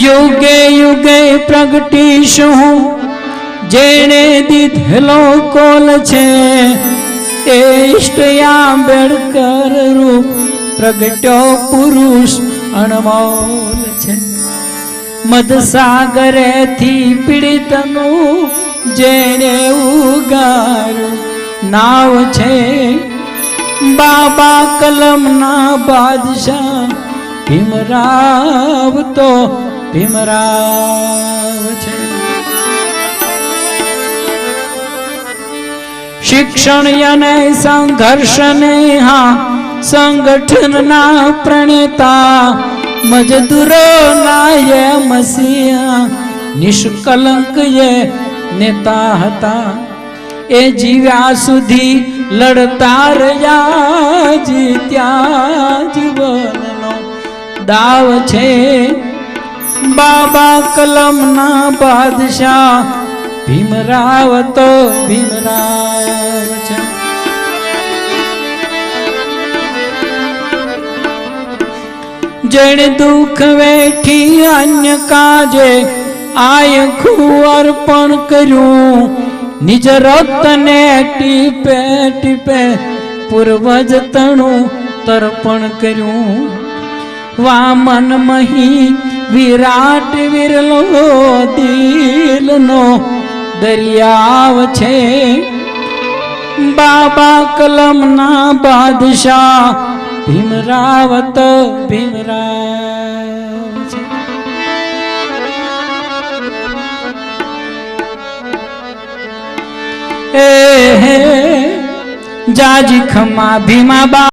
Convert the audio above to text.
યુગે યુગે પ્રગટીશું જેણે દીધેલો કોલ છે એ ઇષ્ટ આંબેડકર રૂપ પ્રગટ્યો પુરુષ અણમોલ છે. મદસાગરેથી પીડિતનું જેણે ઉગારું નાવ છે બાબા કલમના બાદશાહ ભીમરાવ તો ભીમરાવ છે. શિક્ષણ અને સંઘર્ષને હા સંગઠનના પ્રણેતા મજદૂરોના એ મસીહા નિષ્કલંક એ નેતા હતા. એ જીવ્યા સુધી લડતા રહ્યા જીત્યા જીવનનો દાવ છે બાબા કલમના બાદશાહ ભીમરાવ તો ભીમરાવ છે. જેણે દુઃખ વેઠી અન્ય કાજે આયખું અર્પણ કર્યું નિજ રક્તને ટીપે ટીપે પૂર્વજ તણું તર્પણ કર્યું. વામન મહી વિરાટ વિરલો દિલનો દરિયાવ છે બાબા કલમના બાદશાહ ભીમરાવ તો ભીમરાવ છે. જાજી ખમા ભીમા બા